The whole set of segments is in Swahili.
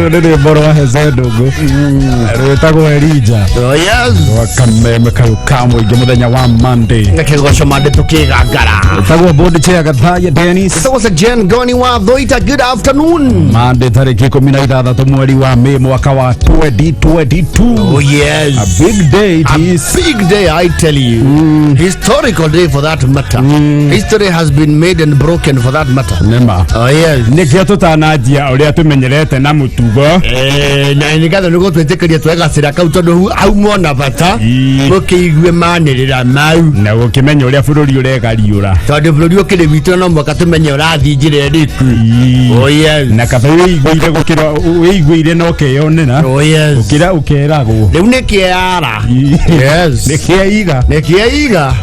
Ndio bora wa hezedogo. Rwetagwo Elija. Oh yes. Wakameme kamwe muthenya wa Monday. Ngakigosho mande tukigangara. Tagwo bodi che agathaya Dennis. This was a Jen Goni wa Thoita. Good afternoon. Monday tariki 16 mwezi wa Mei mwaka wa 2022. Oh yes. A big day it is. A big day, I tell you. Historical day for that matter. History has been made and broken for that matter. Nema. Oh yes. Nikio tutanajia uria tumenyerete na mutugo. Na nigatho nugo twetekeria twegasira kau tondu au mona bata. Mukiigwe manirira mau. Na gukimenya uria bururi uregariura. Tondu bururi ukiri witu no mwaka tumenye urathi njire riku. Oh yes. Na kabe igwire gukira igwire no keyonera. Oh yes. Ukira ukeragwo. Riu nikiara. Yes. Nikiaiga. Nikiaiga.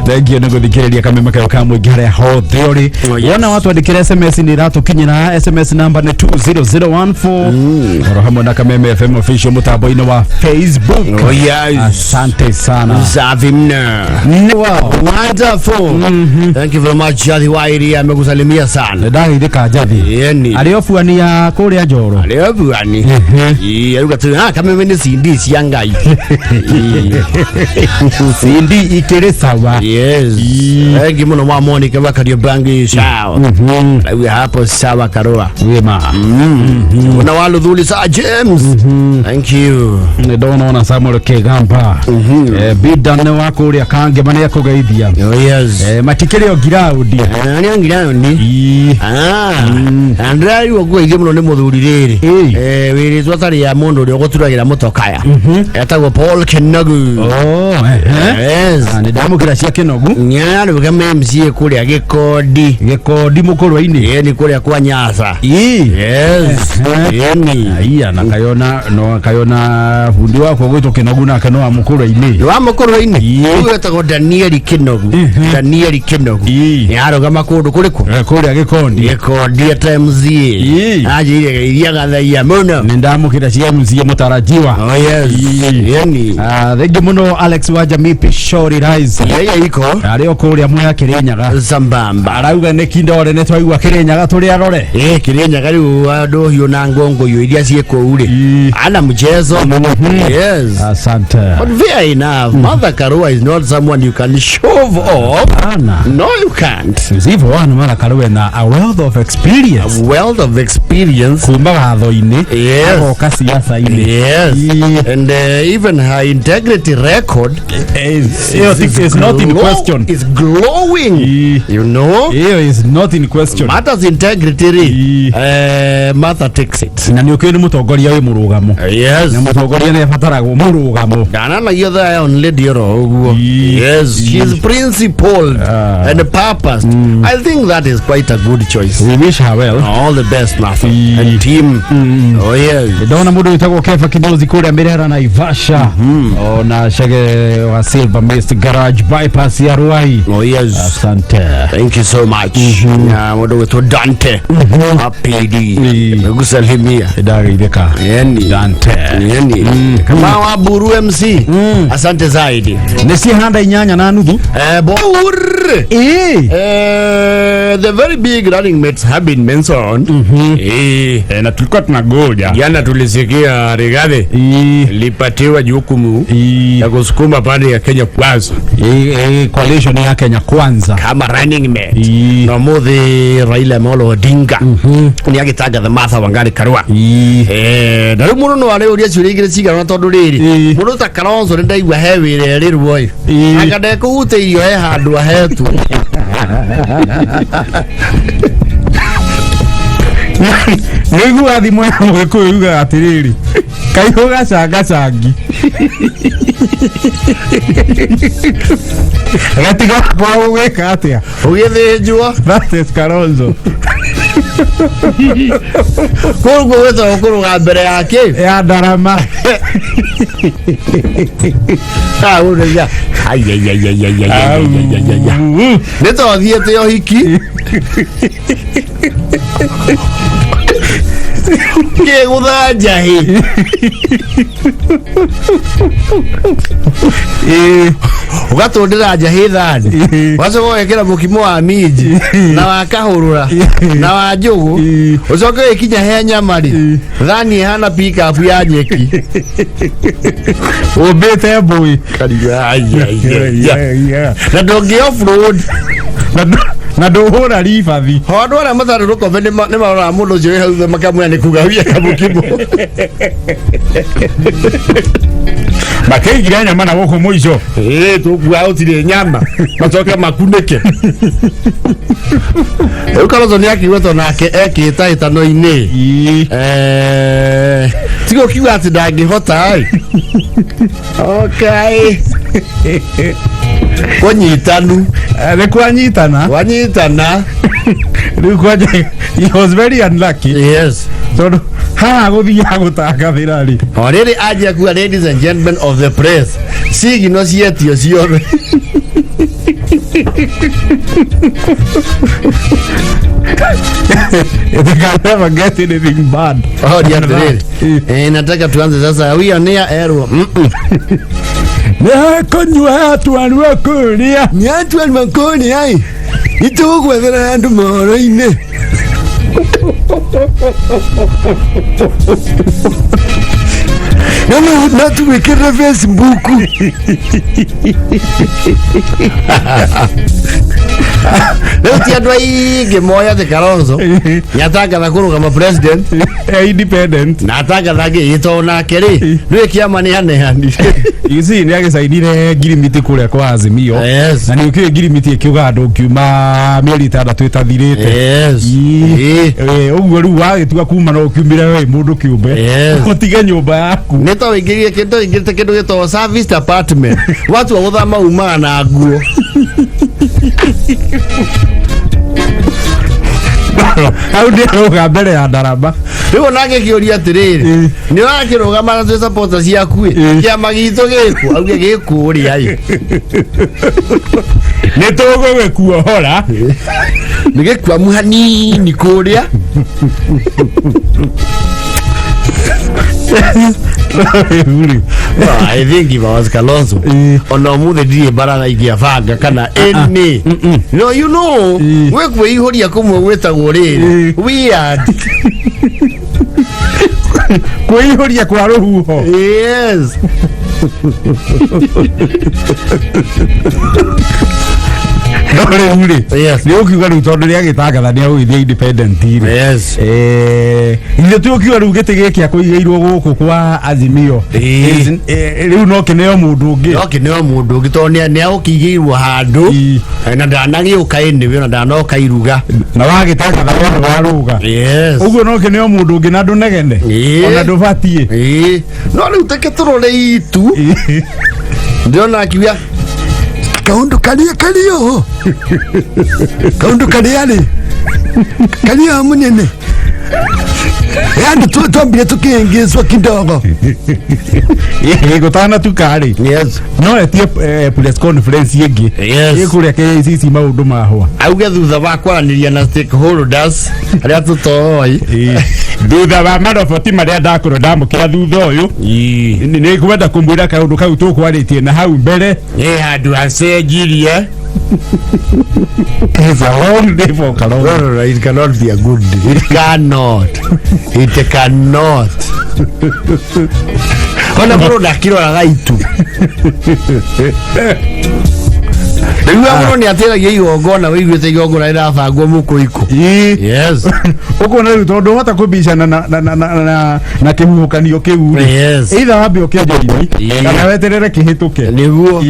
Thengio nĩ gũthikĩrĩria kameme kayo ka mũingĩ harĩa hothe ũrĩ. Wona watu andĩkĩra SMS nĩ ĩratũkinyĩra. SMS namba nĩ 20014. Oro hamwe na Kameme FM official mũtambo-inĩ wa Facebook. Oh yes. Asante sana. Zavimna. Wow. Wonderful. Thank you very much. Jathi Wairi amekusalimia sana. Ndageithĩka Jathi. Yeni. Arĩ obuania kũrĩa Njoro. Arĩ obuani. Aruga tu Kameme nĩ CD cia Ngai. CD ikĩrĩ sawa. Yes. Wengi muno wa Monica wakario bangi sawa. Wewe hapo sawa Karoa. Wema. Una waluthuli sa James. Thank you. Ndona Samuel Kegamba. Bidan wako uri kange mane akugeithia. Oh yes. Matikire ogiraudi. Ani angiraudi. Andrai wakugeithia muno ni muthuri riri. Wiri twatari ya mundu uri oguturagira mutokaya. Etagwo Paul Kenogu. Oh, yes. Ani ndamukira cia Kenogu. Nyana rugame MC kuria Gikodi. Gikodi mukorwa-ini. Yeni kuria kwa Nyasa. Yes. Yeni. Iya nakayona fundi wako gwitwo Kenogu na kano amukorwa-ini. Wa mukorwa-ini. Gwetagwo Daniel Kenogu. Daniel Kenogu. Yarugama kundu kuriku. Kuria Gikondi. Gikodi at MC. Ajire iria gathaia muno. Ndamukira cia MC mutarajiwa. Oh yes. Yeni. Thengi muno Alex wa Jamipi Shori Rise. Yeye iko. Ari okuria muya Kirinyaga. Zambamba. Arauga ne kindore ne twaigua Kirinyaga turi arore. Kirinyaga riu andu hiyo na ngongo yo iria cieko uri. Ana mchezo. Yes. Asante. But fair enough. Mother Karua is not someone you can shove off. Ana. No, you can't. Zivo wana Mother Karua na a wealth of experience. A wealth of experience. Kumba gatho-ini. Yes. Agoka siasa-ini. Yes. And even her integrity record is not in question. It's glowing. You know? Is not in question. Matters integrity. Mother takes it. Na nĩ ũkĩrĩ mũtongoria wĩ mũrũgamo. Yes. Na mũtongoria nĩ abataragwo mũrũgamo. Dana na yo there on lady ro. Yes, she's principled and purposed. I think that is quite a good choice. We wish her well. All the best, Martha and team. Oh yes. Ndona mũndũ wĩtagwo Kefa Kinyozi kũrĩa Mbirera na Ivasha. Ona Chege wa Silver Mist Garage bypass ya Ruai. Oh yes. Asante. Thank you so much. Na mũndũ wĩtwo Dante. Apidi. Gusalimia. Ndageithĩka. Yani Dante. Yani. Kama wa Buru MC. Asante zaidi. Nĩ cihanda 8 na nuthu. Bur. The very big running mates have been mentioned. Na tulikuwa tunagoja. Jana tulisikia Rigathi lipatiwa jukumu ya kusukuma pande ya Kenya Kwanza. Coalition ya Kenya Kwanza kama running mate. Na muthi Raila Amolo Odinga. Ni agitagatha Martha Wangari Karua. Na rĩu mũno no arĩ ũria ciũria igĩrĩ cigana tondu rĩrĩ. Mũndũ ta Kalonzo ndaigua he wĩra rĩrĩ boy. Anga ndekũhutĩirio he handũ ahetwo. Nĩguo thimo ya Mũgĩkũyũ yuga atĩrĩrĩ. Kaihũ gacangacangi. Gatiga kwa ũgĩka atĩa. Ũgĩthĩnjwo. That is Kalonzo. Kurgo weto kuruga mbere yake ya Ndarama. Uria ay neto thiete yo hiki Ke guthaja hi. Ugatondera njahi thani. Wacoka wekera mukimo wa minji na wa kahurura na wa njugu. Ucoke ikinya he nyamari. Thani hana pick up ya nyeki. Ubete boy. Na ndongi off-road. Na ndohora ribathi. Hondu ara matharuruko ni marora mundu ucio hau makamwe ni kugawia kamukimo. Makeigira nyama na goko muico. Tukua utire nyama. Macoke makunike. Ukalozo ni akiweto nake ekita itano-ini. Tigo kiwa ati ndangihota ai. Okay. Wanyitanu. Kwanyitana. Wanyitana. He was very unlucky. Yes. So guthia gutanga thirari. Already aje kuwa ladies and gentlemen of the press. Sigi no sietio ciothe. They can never get anything bad. Oh, dear. Nataka tuanze sasa. We are near Ero. Konywa atwani wakuria. Ni atwani makoni ai. Itugwethera andu moro-ine. Na tuwekera Facebook. Leo tiandwa ingi moya the Kalonzo. Nyatanga nakuru kama president. Independent. Natanga thage ito nake ri. Rwe kiama ni hanehani. You see ni agicainire ngirimiti kuria kwa Azimio. Yes. Na ni ukire ngirimiti ikiuga andu kiuma mieri 6 itathirite. Yes. Uguo riu wagituga kuma no kiumire we mundu kiumbe. Utige nyumba yaku. Neto wingirie kindu gito service apartment. Watu wa guthama uma na nguo. Au ndiroga mbere ya ndarama. Riu nake kioria atiriri. Ni wakirugama na supporters yaku kiama gitu giku auge gikuri ai. Ni tugwe kuohora. Ni gikwa muhanini kuria. I think if I was Kalonzo ono muthe ndiri barana ingiabanga kana any no you know we kwihoria kumwe gwetagwo riri weird kwihoria kwa ruhuho. Yes. Yes. Ni ukiuga riu tondu ria gitangatha ni agwithia independent iri. Yes. Ile tu ukiuga riu giti giki akuigeirwo guku kwa Azimio. Riu no kineo mundu ungi. No kineo mundu ungi tondu ni aukigeirwo handu na ndanagiuka ene we na ndanoka iruga na wagitangatha ndo waruga. Yes. Uguo no kineo mundu ungi na ndunegene. Ona ndubatie. No riu teke turore itu. Ndiona akiwa kaundu kalia kalio. Kaundu kaliali. Kalio munene. Yandu tuambie tukiengezwa kidogo. Gutana tukari. Yes. No etie press conference yengi. Yes. Ikuria KCC maundu mahwa. Auge thutha wa kwaraniria na stakeholders aria tutoi. Thutha wa maroboti maria ndakoro ndamukira thutha uyu. Ni kwenda kumwira kaundu kau tukwaritie na hau mbere. Handu acenjirie. It's a long day for Kalonzo. No, it cannot be a good day. It cannot. It cannot. Ona bro nakiro la gaitu. Ndio ni atera yeyo ngona wigwete igongona irabangwo muko iko. Yes. Uko na ruto ndo hata kubishana na kihukanio kiu. Yes. Either wabe okeje ini kana weterere kihituke. Niguo.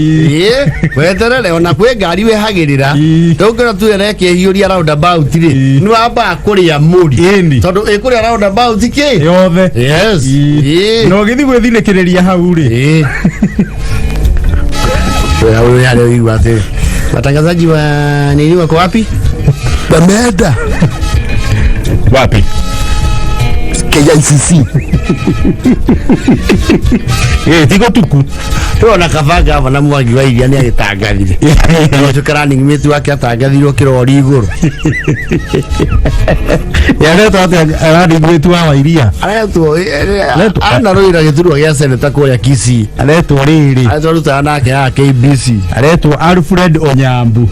Weterere ona kwe ngari we hagirira. Tugora tu ereke hiuria round about ri. Ni wamba kuria muri. Tondu ikuria round about ki? Yothe. Yes. No githi gwithinikireria hau ri. Wewe yale wiwate. Watangazaji wa nini wako wapi? Wameenda. Wapi? KICC. Tigo tuku. Ona kabanga bana Mwangi wa Iria ni agitangathire. Tukarani ngimitu wake atangathirwo kirori iguru. Yareto arani ngimitu wa Iria. Areto ana roira githurwa gia seneta kuria Kisii. Areto riri. Areto ruta nake ya KBC. Areto Alfred Onyambu.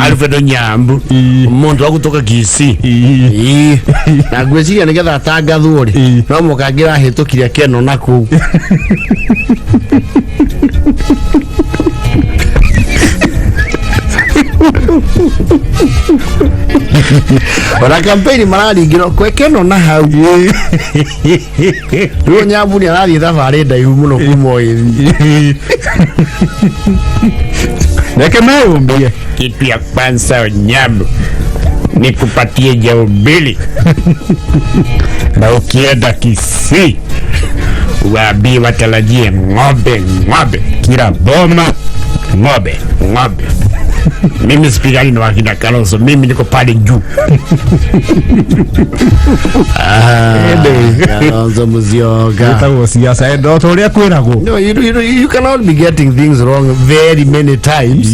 Alfred Onyambu. Mundu wa gutoka Kisii. Na gweciria nigetha atangathwo ri. No mukangira hitukire Keno naku. Ora campaign mararingiro kwekeno na hau. Ruo Nyambu ni arathi thabari ndaihu muno kuma iri. Neke meumbie. Kitu ya kwanza Nyambu nikupatie jao mbili. Na ukienda Kisii waambie watarajie ng'ombe kila boma ng'ombe. Mimi sipigani na wakina Kalonzo, mimi niko pale juu. Kalonzo Musyoka. Itago siasa ndo toria kwirago. No, you cannot be getting things wrong very many times.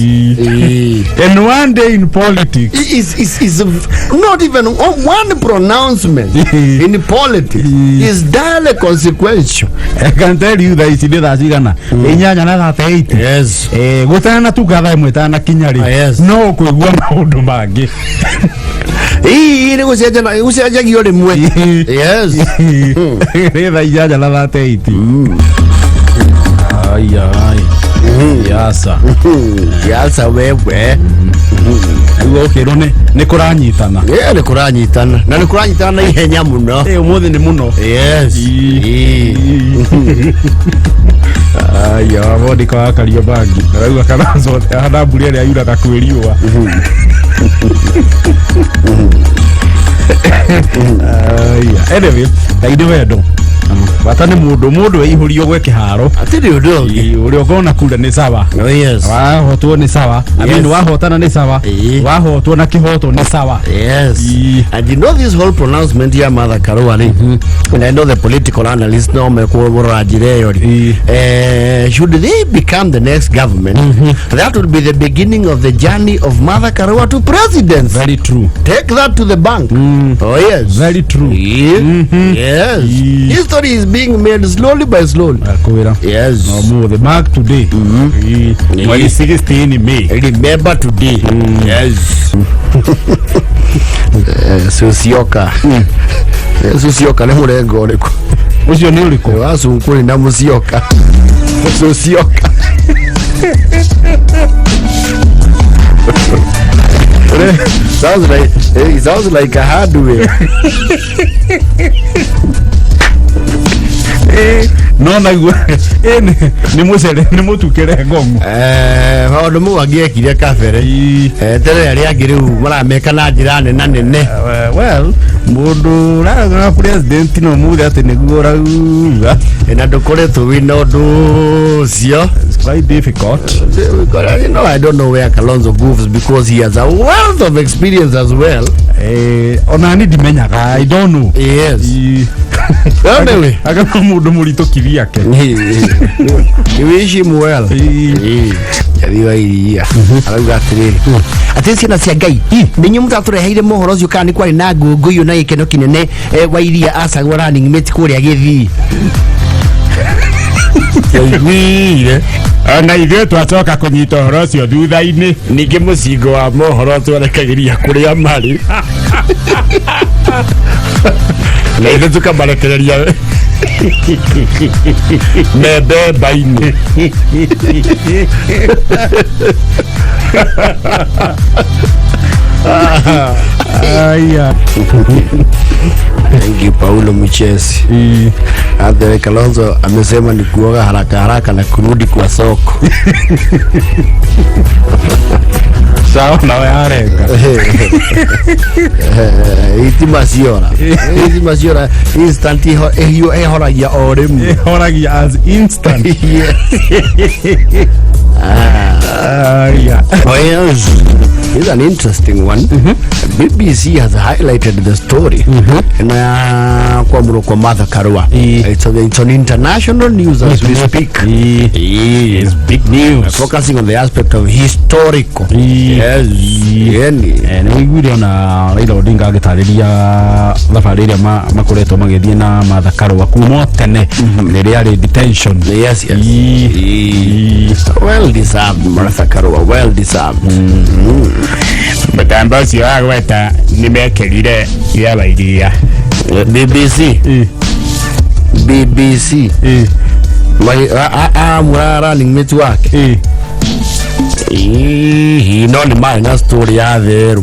And one day in politics is not even one pronouncement in politics is daily consequential. I can tell you that it's that igana. Inyanya na 38. Yes. Gutana tu gatha imwe tana kinyari. Yes. No kuigua maundu mangi. Ni gucenjia gio rimwe. Yes. Ritha inyanya na 38. Yasa wewe. Ukiro ni kuranyitana. Ni kuranyitana. Na ni kuranyitana ihenya muno. Umuthi ni muno. Yes. Wodi kwa Kariobangi. Rauga Kalonzo hana mburi ria yuraga kwiriwa. Anyway, kaide wendo. Watane mundu eihurio gwe kiharo. Atiri undu uri ogona kura ni sawa. Oh yes. Wahotwo ni sawa. Amini wahotana ni sawa. Wahotwo na kihoto ni sawa. Yes. And you know this whole pronouncement here Mother Karua and I know the political analysts know me kuobora jireyo. Should they become the next government, that would be the beginning of the journey of Mother Karua to presidency. Very true. Take that to the bank. Oh yes. Very true. Yes. History is being made slowly by slowly. Yes. No, the mark today. When 16 May. Remember today. Yes. Susioka. Susioka ni murengo uriku. Ucio ni uriku. Wasunkuri na Musyoka. Susioka. Sounds like a hardware. No naigua ni mucere ni mutukire ngomu maundu mu angiekire kabere tere ari angiriu marameka na njira nene. Well mundu raga president no muthe ati niguo rauga na ndukoretwo wina undu ucio. It's quite difficult. You know, I don't know where Kalonzo goes because he has a wealth of experience as well. Ona ni dimenyaga, I don't know. Yes. Anyway, agana mundu murito kiriake. Ni wishi muel. Yariwa iria. Arauga atiriri. Atisi na cia Ngai. Ninyu mutatureheire mohoro ucio kana ni kwari na nguyu na ikeno kinene wa iria acagwo running mate kuria Githii. Yaiwire. Ana ithuĩ twacoka kũnyita ũhoro ũcio thutha-inĩ. Ningĩ mũcingo wa mohoro twerekagĩria kũrĩa marĩ. Na ithuĩ tũkamarekereria mebemba-inĩ. Thank you Paulo Mchesi. Hata Kalonzo amesema ni kuoga haraka haraka na kurudi kwa soko. Sawa na yarenga. Iti masiora instant hiyo horagia orem. Horagia as instant. Yes. Yeah. Oh yes. is an interesting one. BBC has highlighted the story. Kwa Martha Karua. It's on international news as we speak. It's big news. Focusing on the aspect of historical. Yes. We on Raila Odinga agitariria thabarĩ ĩrĩa makoretwo magĩthiĩ na Martha Karua kuma tene rĩrĩa detention. Yes. Well deserved, Martha Karua. Well deserved. Mũtambo ũcio wa gweta nĩmekĩrire yaba iria. BBC. Running network. No ni mana story ya there.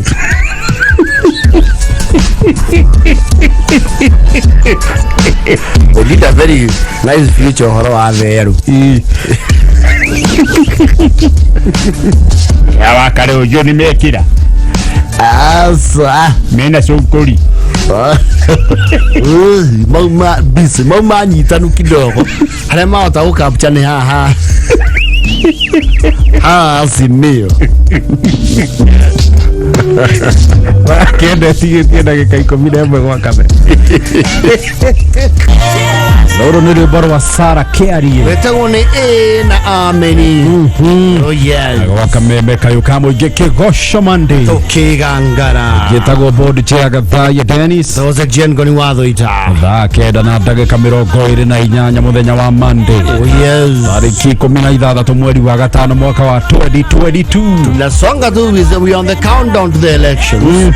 We did a very nice future horo wa there. Yawa kare ujo nimekira. Asa. Mena sokori. Mama nyitanu kidogo. Ale maota ukapcha ni haha. Simio. Kende tigetie ndagĩka 11 gwa kabe. Loro nĩ rwĩmbo rwa Sarah Carey. Wetagwo nĩ na ameni. Oh yes. Gwa kameme kayo kamũingĩ kĩgoco Monday. Tukigangara. Gĩtagwo board chair Gathaya Dennis. Those Jen goni watho ita. Thaa kenda na ndagĩka 28 mũthenya wa Monday. Oh yes. Tarĩki 16 mweri wa gatano mwaka wa 2022. Tunasonga tu we on the countdown to the elections. Oh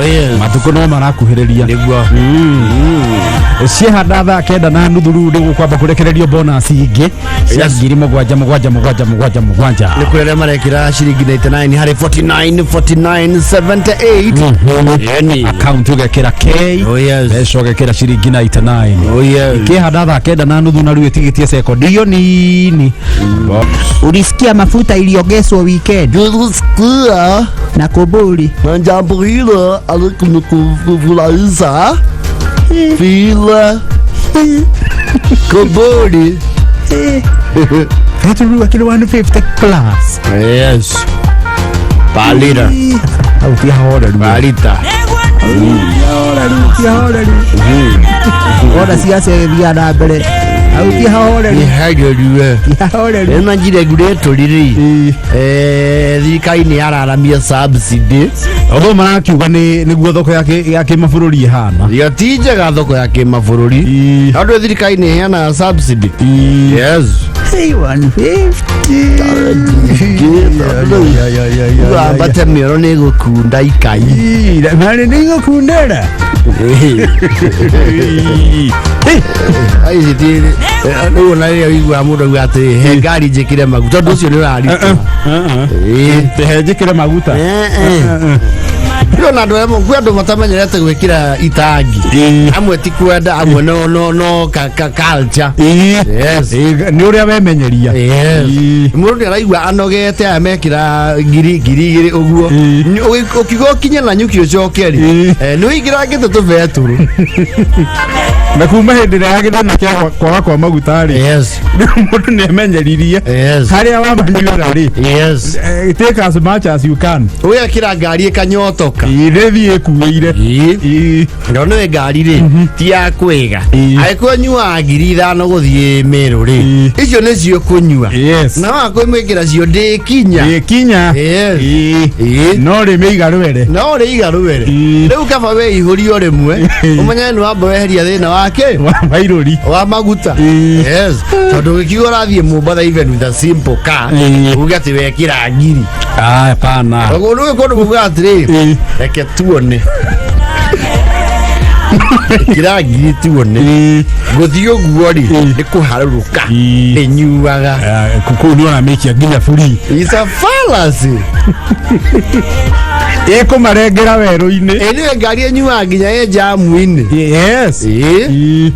yes. Matuko no marakuhĩrĩria. Nĩguo. Ciehanda thaa kenda na nuthu rĩu nĩgũkwamba kũrekererio bonus ingĩ cia 7,777. Nĩ kũrĩa marekĩra ciringi 99 harĩ 49.78. Yani account ũgekĩra K. Oh yes. Mbeca ũgekĩra ciringi 99. Oh yes. Kĩehanda thaa kenda na nuthu na rĩu ĩtigĩtie sekondi iyo nini. Ulisikia mafuta iliongezwa weekend Tulisikia na kobori na jambo hilo alikufurahisha vile kobori Feturua kilo 150 plus. yes per liter Au tia hoda per liter Ora siasa ya na mbere. Au tia hore. ni hageriwe Hore. ena jiregulator riri thirikari ni araramia subsidy Although marakiuga nĩguo thoko ya kĩmabũrũri ihana. yatijaga thoko ya kimabũrũri andu thirikari ni heana subsidy yes 150. bate mĩoro nĩ gũkunda ikai Mani nĩgũkundĩra. aici ti rĩu ona rĩrĩa wĩiguaga mũndũ auga atĩ he ngari njĩkĩre maguta tondũ ũcio nĩ ũrarĩtũma Tehe njĩkĩre maguta. na andũ matamenyerete gwĩkĩra itangi amwe ti kwenda amwe no culture yes Nĩ ũrĩa wemenyeria. mũndũ nĩ araigua anogete aya mekĩra ngiri igĩrĩ ũguo ũkiuga ũkinye na nyuki ũcoke-rĩ nĩ ũingĩrangĩte tũbetũrũ Na kuma hĩndĩ ĩrĩa gĩthĩna kĩa kwaga kwa maguta-rĩ, mũndũ nĩ emenyeririe harĩa wamanyuĩra-rĩ, take as much as you can. ũgekĩra ngari ĩkanyotoka Rĩthiĩ ĩkuĩire. no nĩ ngari-rĩ ti ya kwĩga angĩkorwo nyuaga ngiri 5 gũthiĩ Meru-rĩ icio nĩcio kũnyua na wakwĩmwĩkĩra cio ndĩkinya no rĩmĩiga rwere rĩu kaba weihũrio rĩmwe ũmenye nĩ wamba weheria thĩna wake mairũri wa maguta tondũ gĩkiuga ũrathiĩ Mombasa even with a simple car uge atĩ wekĩra ngiri hapana ũguo nĩ kũndũ kuga atĩrĩ reke tuone kira ngiri tuone gũthiĩ ũguo-rĩ nĩ kũharũrũka ĩnyuaga kũu nĩ wanamĩkia nginya free. It's a fallacy. Ĩkũmarengera werũ-inĩ. Nĩwe ngari ĩnyuaga nginya ĩ jamu-inĩ.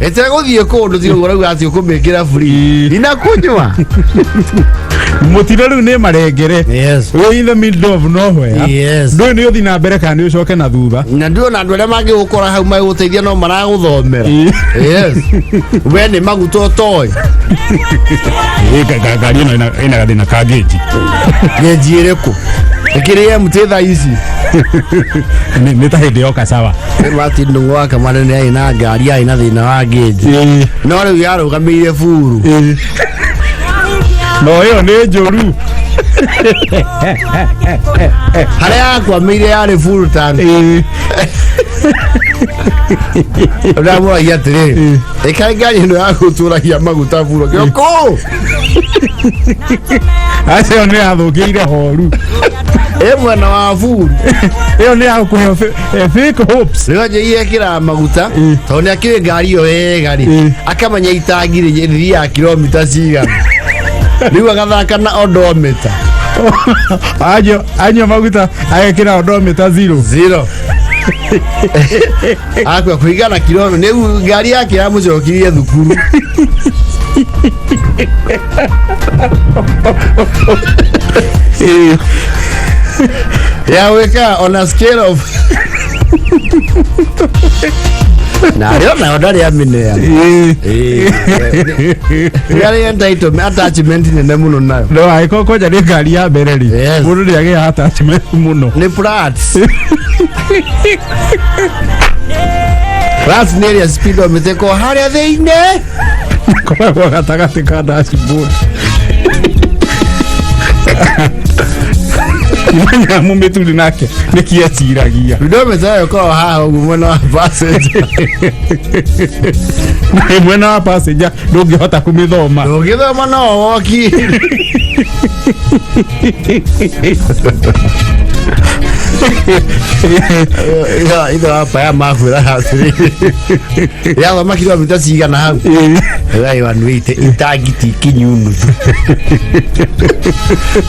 Ĩtegũthiĩ kũndũ tiga ũrauga atĩ ũkũmĩkĩra free inakunywa mũtino rĩu nĩ marengere wĩ in the middle of nowhere. Ndũĩ nĩ ũthiĩ na mbere kana nĩ ũcoke na thutha. Na ndĩrona andũ arĩa mangĩgũkora hau magĩgũteithia no maragũthomera. We nĩ maguta ũtoĩ. Ngari ĩno ĩna gathĩna ka ngeji. Ngeji ĩrĩkũ? Kiria mutitha ici. Nĩ ta hĩndĩ yoka sawa. Mati ndungwa kamane nĩ aina ngari aina thina wa gauge. No rĩu yarũgamĩire furu. No ĩyo nĩ njũru. Harĩa yakwamĩire yarĩ full tank. Ndamũragia atĩrĩ, ĩka ngari ĩno ya gũtũragia maguta furu. Kĩoko! Acio nĩ yathũkĩire horu. Mwena wa furu. Ĩyo nĩ ya gũkũhe fake hopes. Rĩu yekĩra maguta, tondũ nĩ akĩrĩ ngari ĩyo wega rĩ, akamenya itangi rĩ ya kilomita cigana. Rĩu agathaka na odometer. Anyua maguta agekĩra odometer 0. Akwa kũigana kilomita, rĩu ngari yake yamũcokirie thukuru. Yeah, wake up on a scale of. Na leo na odari ya minea. Gari entitled attachment ni muno nayo. No aiko koja ni gari ya mbere ri. Mundu ni age attachment muno. Ni plats. Plats ni ya speedometer ko haria thĩinĩ. Kwa gatagatĩ ka dashboard. Manya mumetuli nake nikietiragia speedometer yo ko haha ugu mwena wa passenger. Mwena wa passenger ndũngĩhota kũmĩthoma. Ndũngĩthoma no woki. Ito hapa ya makwĩra hasiri. Ya thoma kilomita cigana hau. Gai wanwite itagiti kinyunu.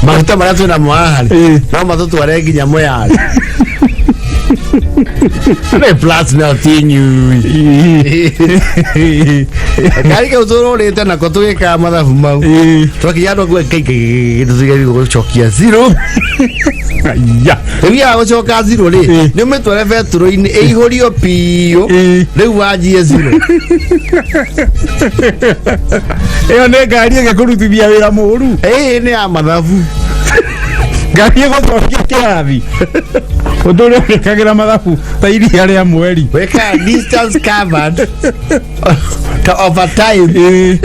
Maguta marĩa twĩna mwahari no matũtware nginya Moyale. Ne plus na tinyu. Kari ka utũrũrĩte nako tũgĩkaga mathabu mau. Twakinya andũ gwe tũtigari gũcokia 0. Ya. Rĩu gũcoka 0 rĩ nĩ ũmĩtware betũrũ-inĩ ĩihũrio piũ. Rĩu wanjie 0. Ĩyo nĩ ngari ĩgĩkũrutithia wĩra mũru. Nĩ ya mathabu. Ngari ĩgũcokia kĩrathi. Ũndũ ũrĩa ũgĩkagĩra mathabu ta iria rĩa mweri. Weka distance covered to overtime.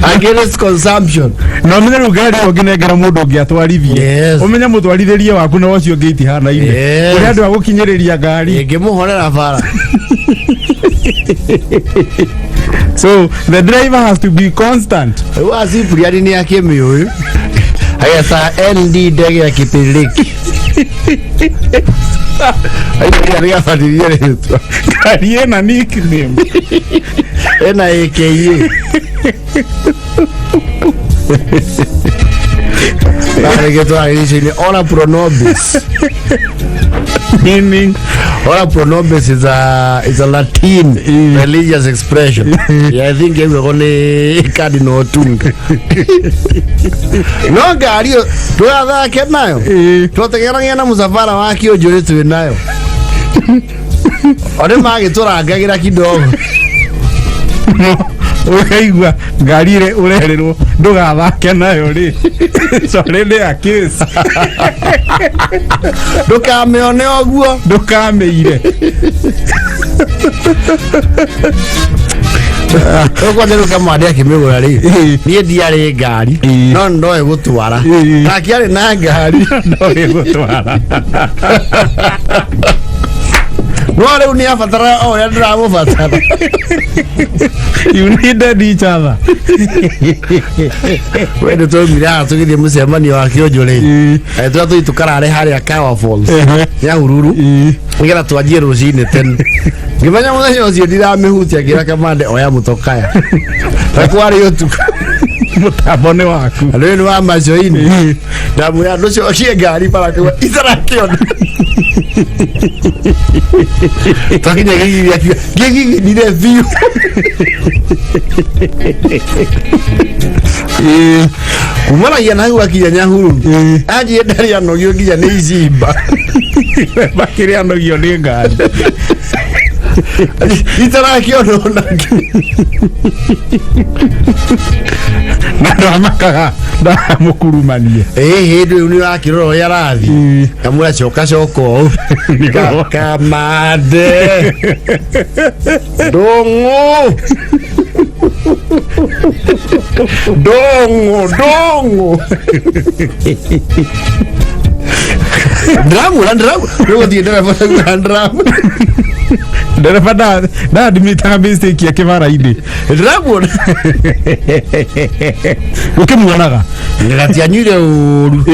Against consumption. No menye rĩu ngari ĩyo ngĩnengera mũndũ ũngĩ atwarithie. Ũmenye mũtwarithĩrie waku na ũcio ũngĩ itihana-inĩ. Ũrĩa andũ a gũkinyĩrĩria ngari. Ngĩmũhorera bara. So the driver has to be constant. Wasi puriani ni yake mioyo. Haya saa ND ndege ya kipiliki. Haya ndio fadilia letu. Gari ena nickname. Ena AKA. Para que tu dice ni ora pro nobis. Meaning ora pro nobis is a Latin religious expression. Yeah, I think we're only cardinal tunga. No gari tuathake nayo. Twategerania na musafara wake ujuri tu nayo. Ore magĩtũrangagira kidogo. Ũkaigua ngari ĩrĩa ũrererwo ndũgathake nayo rĩ. Sorry nĩ a case. Ndũkamĩone ũguo. Ndũkamĩire. Ũkwenda kamwandĩ akĩmĩgũra rĩ. Niĩ ndiarĩ ngari no ndoĩ gũtwara. Nake arĩ na ngari ndoĩ gũtwara. No rĩu nĩ abatara o ya ndĩramũbatara. You needed each other. Wende tũmire haha tũgĩthiĩ mũcemanio wa kĩonjũrĩ. Tũrathiĩ tũkarare harĩa Kawa Falls ya Hururu nĩgetha twanjie rũcinĩ tene. Ngĩmenya mũthenya ũcio ndiramĩhutia ngĩra kamande oya mũtokaya. Kwarĩ ũtukũ. Mũtambo nĩ waku. Andũ nĩ wa macoini. Ndamwĩra andũ cokie ngari bara kĩu itarakĩona. Twakinya gĩgĩthire biũ. Kumanagia na hau akinya Nyahururu. Anjie ndarĩ anogio nginya nĩ icimba. Makĩrĩ anogio nĩ ngari. itara kiono na na makaga na mukurumanie hindu ni akiroro yarathi kamura choka choko kamade dongo Dramu Lu di dereva dramu. Dereva da dimita mistake ya kivara ide. Dramu. Ukimuonaga. Ngati nyure uru.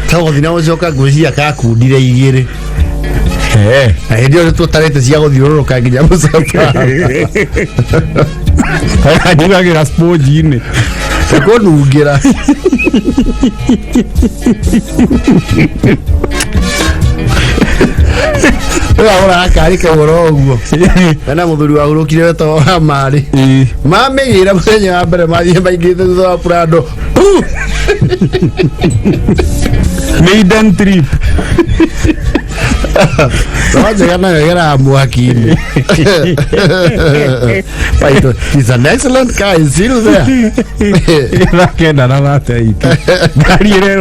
Tawo dinawo joka gozia ka kudire igire. Ndio tutarete cia guthiururuka nginya mucapa. Ajugagira spoji ine. Sekonungira. Ora akari ka woroguo. Kana muthuri wa urukire weto amari. Mamenyira muthenya wa mbere mathie maingite thutha wa Prado. Maiden trip. Saja kana gara muakini. Paito, he's an excellent guy. Is he there? Rakenda na lata iti. Gari ere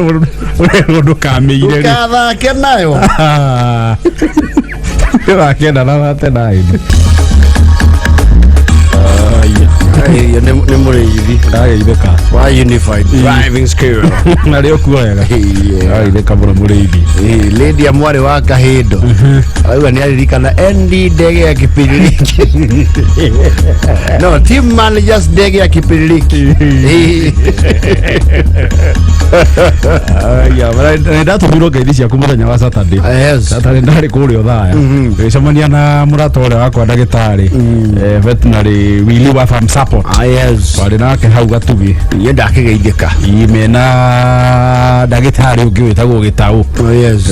ndo kamire. Ukava kenayo. Rakenda na lata na iti. Hey, ni murithi. Ai ideka. Why unified driving school? Na leo kuoyaga. Ai ideka bora murithi. Lady amwari wa Kahindo. Aiwa ni alirikana ND ndege ya Kipililiki. No, team managers ndege ya Kipililiki. Ya, bara ndatu biroga idisia kumuthenya wa Saturday. Yes. Saturday ndari kurio thaya. Icamania na murato ore wakwa ndagitari. Veterinary wili wa farm support. Yes. Wari nake hau gatugi. Yenda akigeithika. Imena ndagitari ungi witagwo Gitau. Yes.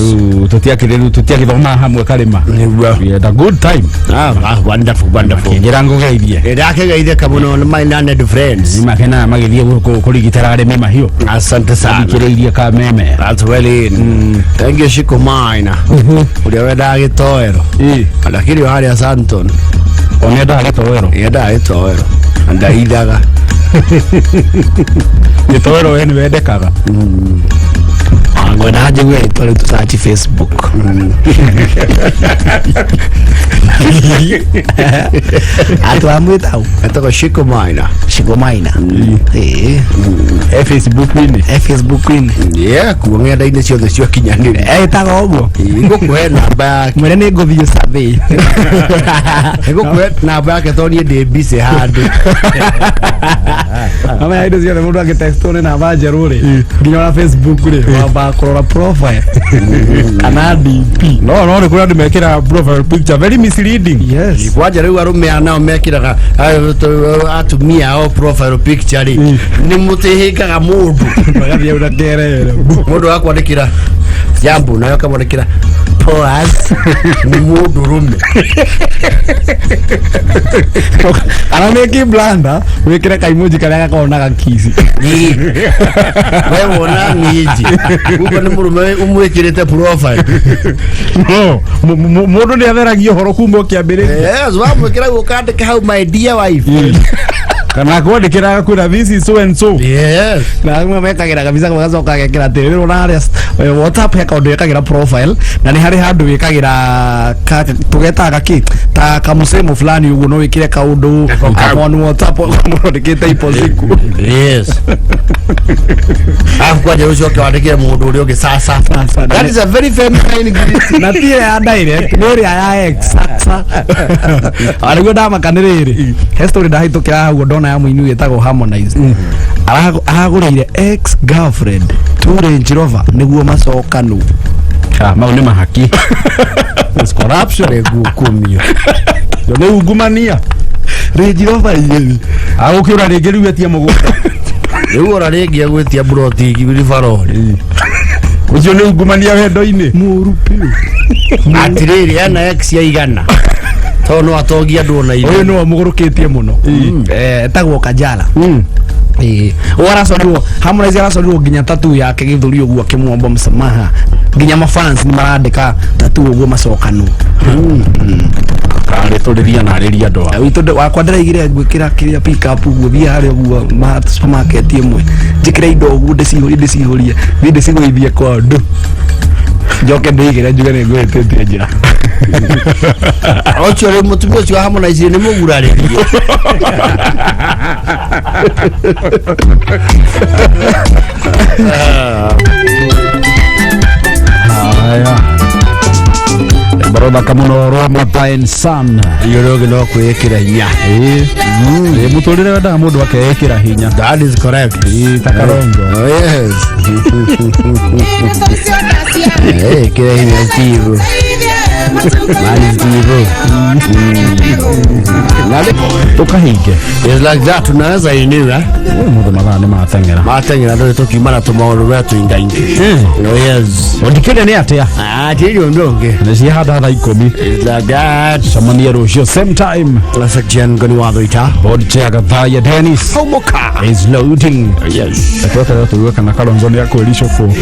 Tutiakithoma hamwe karima. We had a good time. Wonderful. Ngira ngugeithie. Ndakigeithika muno my learned friends. Makena magithie kurigitara arimi mahiu. Asante sana. Kireirie ka meme. That's well in. Thank you Shiko Maina. Uria wenda gitoero. Lakini hari Santon. Oneda gitoero. Yenda gitoero. Ndaidaga. Gitoero eni wendekaga. Ngona haje gwe tole tusachi Facebook. Atu amwita u. Atako Shiko Maina. Facebook ini. Facebook ini. Yeah, kuongea ndaine ciothe cio kinyanire. Taga uguo. Ngukwe namba yake. Mwene ni nguthio survey. Ngukwe namba yake toni ndi busy handu. Ama indo ciothe mundu agitextone namba njeruri. Nginya na Facebook ri wamba kurora profile. Kana DP. No ni kuria ndimekira profile picture very misleading. Yes. Kwaje riu arume anao mekiraga atumia au profile picture ri ni mutihikaga mundu Magathia unakerere. mundu akwandikira jambo nayo kamwandikira poas ni mundu rume Ana meki blanda wikira ka emoji kala gakona kisi. Wewe wona niji uko ni murume umwikirite profile No, mundu ni atheragia horo kuma kiambire. yes wamwikira ukandika how my dear wife Kana kwandikira kwira this is so and so. yes Na ngwa mekagira kabisa magacoka gekira tiri rona WhatsApp account yekagira profile na ni hari handu wikagira tugetaga ki ta kamusemo fulani uguo no wikire kaundu on WhatsApp ndikite ipo siku. yes kwaje ucio kwandikira mundu uri ungi sasa that is a very feminine greeting Na tie ya direct no ri ya ex. Ariguo ndamakaniriri. He story ndahitukira hau ndona ya muini wetagwo Harmonize. Aragurire ex girlfriend to Range Rover niguo macokanu. Mau ni mahaki. is corruption egukumio Yo ni ungumania. Range Rover yeli. Agukira ringi riu etia mugunda. riu ora ringi agwitia broti gibiri farori Ucio ni ungumania wendo-ini. Muru piu. atiriri ana ex ya igana tono atogia ndona Oyo ile no mugurukitie muno. Tagwo Kajala. Waracorirwo Harmonize aracorirwo nginya tatu yake githuri uguo akimwomba msamaha. Nginya mafans ni marandika tatu uguo macokanu. gwĩtũrĩria na arĩria andũ ao. Witũ wakwa ndĩraigire gwĩkĩra kĩrĩa pick up gũthiĩ harĩa ũguo supermarket ĩmwe njĩkĩre indo ũguo ndĩcihũrie ndĩcigũithie kwa andũ njoke ndĩigĩre njuge nĩ ngwĩtĩtie njĩra Ocho rĩ mũtumia ũcio Harmonize nĩ mũgurarĩrie. Haya. Baroda kamuno Roma Pine Sun. Yoroge no kwĩkĩra hinya. Mũtũrĩre wenda mũndũ akekĩra hinya. That is correct. Takarongo. Oh yes. Hey, kĩra hinya Steve. Tukahinge. It's like that tunaweza inuwa. Mũndũ mathaa nĩ mateng'era. Mateng'era ndio tukiumana tumaũndũ wetu indaingi. Oh yes. Ondikĩre nĩ atĩa? Tĩri ndonge. Nĩ cihanda thaa 10. It's like that. Cemania rũciũ same time. Lasa Jen gani wathoita. Board chair gathaa ya Dennis Homoka is loading. Yes. Tuweka kana Kalonzo nĩ akwĩricwo kũ.